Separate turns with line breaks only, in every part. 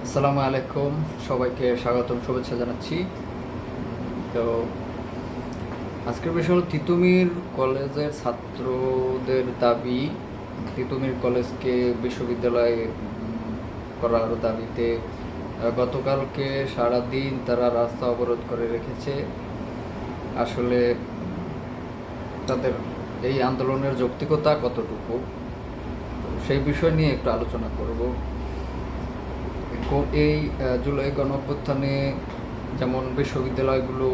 আসসালামু আলাইকুম, সবাইকে স্বাগতম, শুভেচ্ছা জানাচ্ছি। তো আজকের বিষয় হলো তিতুমির কলেজের ছাত্রদের দাবি তিতুমির কলেজকে বিশ্ববিদ্যালয় করার দাবিতে গতকালকে সারাদিন তারা রাস্তা অবরোধ করে রেখেছে। আসলে তাদের এই আন্দোলনের যৌক্তিকতা কতটুকু, সেই বিষয় নিয়ে একটু আলোচনা করব। এই জুলাই গণঅভ্যুত্থানে যেমন বিশ্ববিদ্যালয়গুলো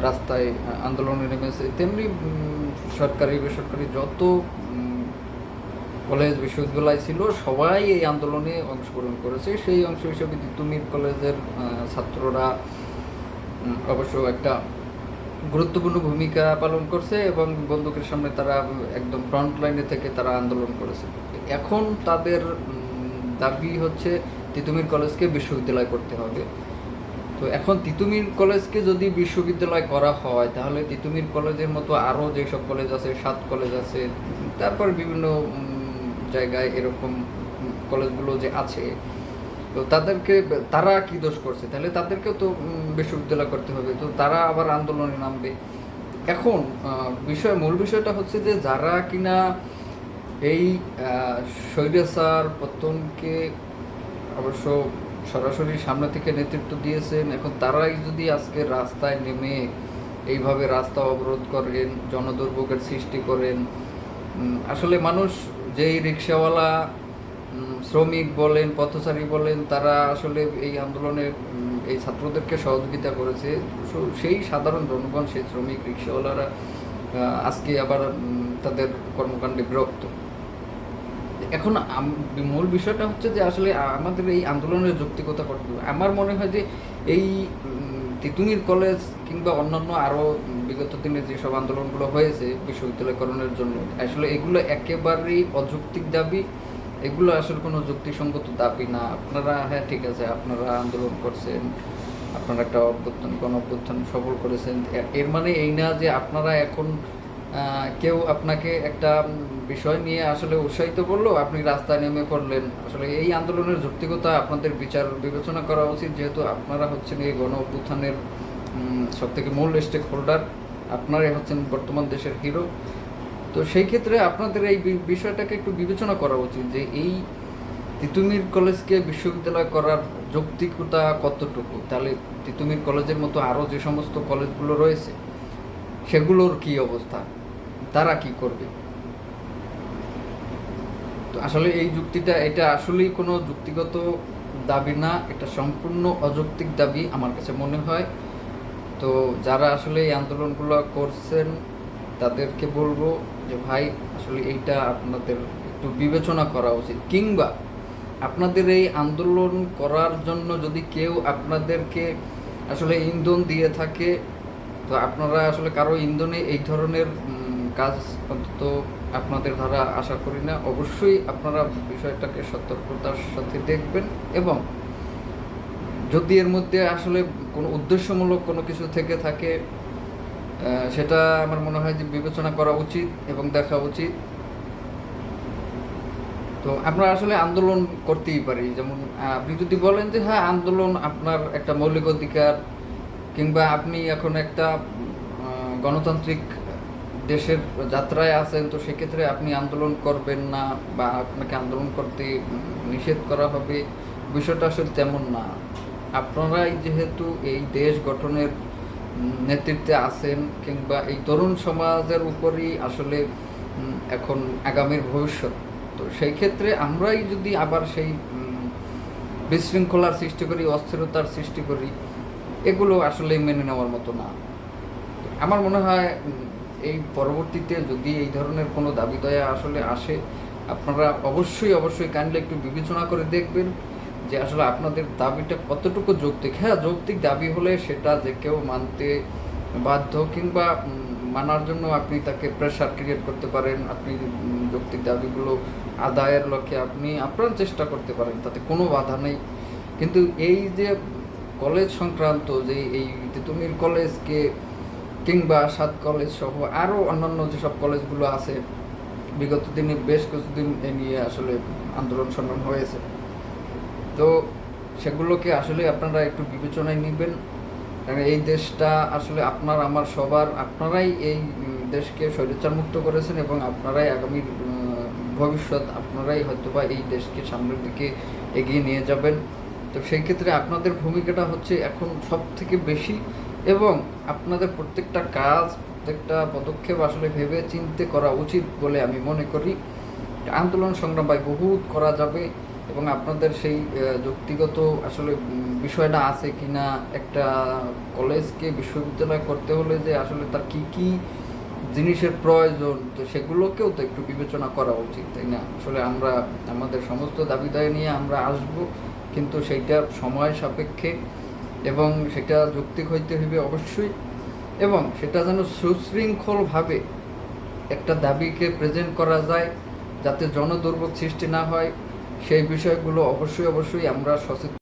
রাস্তায় আন্দোলনে নেমেছে, তেমনি সরকারি বেসরকারি যত কলেজ বিশ্ববিদ্যালয় ছিল সবাই এই আন্দোলনে অংশগ্রহণ করেছে। সেই অংশ হিসেবে তিতুমির কলেজের ছাত্ররা অবশ্য একটা গুরুত্বপূর্ণ ভূমিকা পালন করছে এবং বন্দুকের সামনে তারা একদম ফ্রন্ট লাইনে থেকে তারা আন্দোলন করেছে। এখন তাদের দাবি হচ্ছে তিতুমির কলেজকে বিশ্ববিদ্যালয় করতে হবে। তো এখন তিতুমির কলেজকে যদি বিশ্ববিদ্যালয় করা হয় তাহলে তিতুমির কলেজের মতো আরও যেসব কলেজ আছে, 7 কলেজ আছে, তারপর বিভিন্ন জায়গায় এরকম কলেজগুলো যে আছে, তো তারা কি দোষ করছে, তাহলে তাদেরকেও তো বিশ্ববিদ্যালয় করতে হবে, তো তারা আবার আন্দোলনে নামবে। এখন মূল বিষয়টা হচ্ছে যে যারা কিনা এই স্বৈরাচার পতনকে অবশ্য সরাসরি সামনে থেকে নেতৃত্ব দিয়েছেন, এখন তারাই যদি আজকে রাস্তায় নেমে এইভাবে রাস্তা অবরোধ করেন, জনদুর্ভোগের সৃষ্টি করেন, আসলে মানুষ যেই রিক্সাওয়ালা, শ্রমিক বলেন, পথচারী বলেন, তারা আসলে এই আন্দোলনে এই ছাত্রদেরকে সহযোগিতা করেছে। সেই সাধারণ জনগণ, সেই শ্রমিক রিক্সাওয়ালারা আজকে আবার তাদের কর্মকাণ্ডে বিরক্ত। এখন মূল বিষয়টা হচ্ছে যে আসলে আমাদের এই আন্দোলনের যৌক্তিকতা করতে হবে। আমার মনে হয় যে এই তিতুমির কলেজ কিংবা অন্যান্য আরও বিগত দিনে যেসব আন্দোলনগুলো হয়েছে বিশ্ববিদ্যালয়করণের জন্য, আসলে এগুলো একেবারেই অযৌক্তিক দাবি। এগুলো আসলে কোনো যুক্তিসঙ্গত দাবি না। আপনারা, হ্যাঁ ঠিক আছে, আপনারা আন্দোলন করছেন, আপনারা একটা গণ অভ্যুত্থান সফল করেছেন, এর মানে এই না যে আপনারা এখন কেউ আপনাকে একটা বিষয় নিয়ে আসলে উৎসাহিত করলো, আপনি রাস্তায় নেমে পড়লেন। আসলে এই আন্দোলনের যৌক্তিকতা আপনাদের বিচার বিবেচনা করা উচিত, যেহেতু আপনারা হচ্ছেন এই গণ অভ্যুত্থানের সবথেকে মূল স্টেক হোল্ডার, আপনারাই হচ্ছেন বর্তমান দেশের হিরো। তো সেই ক্ষেত্রে আপনাদের এই বিষয়টাকে একটু বিবেচনা করা উচিত যে এই তিতুমির কলেজকে বিশ্ববিদ্যালয় করার যৌক্তিকতা কতটুকু, তাহলে তিতুমির কলেজের মতো আরও যে সমস্ত কলেজগুলো রয়েছে সেগুলোর কি অবস্থা, তারা কি করবে। তো আসলে এই যুক্তিটা, এটা আসলেই কোনো যুক্তিগত দাবি না, এটা সম্পূর্ণ অযৌক্তিক দাবি আমার কাছে মনে হয়। তো যারা আসলে এই আন্দোলনগুলো করছেন তাদেরকে বলবো যে ভাই, আসলে এইটা আপনাদের একটু বিবেচনা করা উচিত, কিংবা আপনাদের এই আন্দোলন করার জন্য যদি কেউ আপনাদেরকে আসলে ইন্ধন দিয়ে থাকে, তো আপনারা আসলে কারো ইন্ধনে এই ধরনের কাজ অন্তত আপনাদের দ্বারা আশা করি না। অবশ্যই আপনারা বিষয়টাকে সতর্কতার সাথে দেখবেন, এবং যদি এর মধ্যে আসলে কোনো উদ্দেশ্যমূলক কোনো কিছু থেকে থাকে, সেটা আমার মনে হয় যে বিবেচনা করা উচিত এবং দেখা উচিত। তো আমরা আসলে আন্দোলন করতেই পারি, যেমন আপনি যদি বলেন যে হ্যাঁ আন্দোলন আপনার একটা মৌলিক অধিকার, কিংবা আপনি এখন একটা গণতান্ত্রিক দেশের যাত্রায় আছেন, তো সেক্ষেত্রে আপনি আন্দোলন করবেন না বা আপনাকে আন্দোলন করতে নিষেধ করা হবে, বিষয়টা আসলে তেমন না। আপনারাই যেহেতু এই দেশ গঠনের নেতৃত্বে আছেন, কিংবা এই তরুণ সমাজের উপরই আসলে এখন আগামীর ভবিষ্যৎ, তো সেই ক্ষেত্রে আমরাই যদি আবার সেই বিশৃঙ্খলার সৃষ্টি করি, অস্থিরতার সৃষ্টি করি, এগুলো আসলে মেনে নেওয়ার মতো না। আমার মনে হয় এই পরবর্তীতে যদি এই ধরনের কোনো দাবি দয়া আসলে আসে, আপনারা অবশ্যই অবশ্যই কাইন্ডলি একটু বিবেচনা করে দেখবেন যে আসলে আপনাদের দাবিটা কতটুকু যৌক্তিক। হ্যাঁ, যৌক্তিক দাবি হলে সেটা যে কেউ মানতে বাধ্য, কিংবা মানার জন্য আপনি তাকে প্রেশার ক্রিয়েট করতে পারেন, আপনি যৌক্তিক দাবিগুলো আদায়ের লক্ষ্যে আপনি আপনার চেষ্টা করতে পারেন, তাতে কোনো বাধা নেই। কিন্তু এই যে কলেজ সংক্রান্ত, যে এই তিতুমির কলেজকে কিংবা 7 কলেজ সহ আরও অন্যান্য যেসব কলেজগুলো আছে, বিগত দিনে বেশ কিছুদিন এ নিয়ে আসলে আন্দোলন সংগ্রাম হয়েছে। তো সেগুলোকে আসলে আপনারা একটু বিবেচনায় নেবেন, কারণ এই দেশটা আসলে আপনার আমার সবার, আপনারাই এই দেশকে স্বৈরাচার মুক্ত করেছেন এবং আপনারাই আগামী ভবিষ্যৎ, আপনারাই হয়তোবা এই দেশকে সামনের দিকে এগিয়ে নিয়ে যাবেন। তো সেই ক্ষেত্রে আপনাদের ভূমিকাটা হচ্ছে এখন সব থেকে বেশি, এবং আপনাদের প্রত্যেকটা কাজ, প্রত্যেকটা পদক্ষেপ আসলে ভেবে চিন্তে করা উচিত বলে আমি মনে করি। আন্দোলন সংগ্রাম ভাই বহুত করা যাবে, এবং আপনাদের সেই যুক্তিগত আসলে বিষয়টা আছে কি না, একটা কলেজকে বিশ্ববিদ্যালয় করতে হলে যে আসলে তার কি কি জিনিসের প্রয়োজন, তো সেগুলোকেও তো একটু বিবেচনা করা উচিত, তাই না? আসলে আমরা আমাদের সমস্ত দাবি দায় নিয়ে আমরা আসব, কিন্তু সেইটা সময় সাপেক্ষে এবং সেটা যৌক্তিক হইতে হইবে অবশ্যই, এবং সেটা যেন সুশৃঙ্খলভাবে একটা দাবিকে প্রেজেন্ট করা যায়, যাতে জনদুর্ভোগ সৃষ্টি না হয়, সেই বিষয়গুলো অবশ্যই অবশ্যই আমরা সচেতন।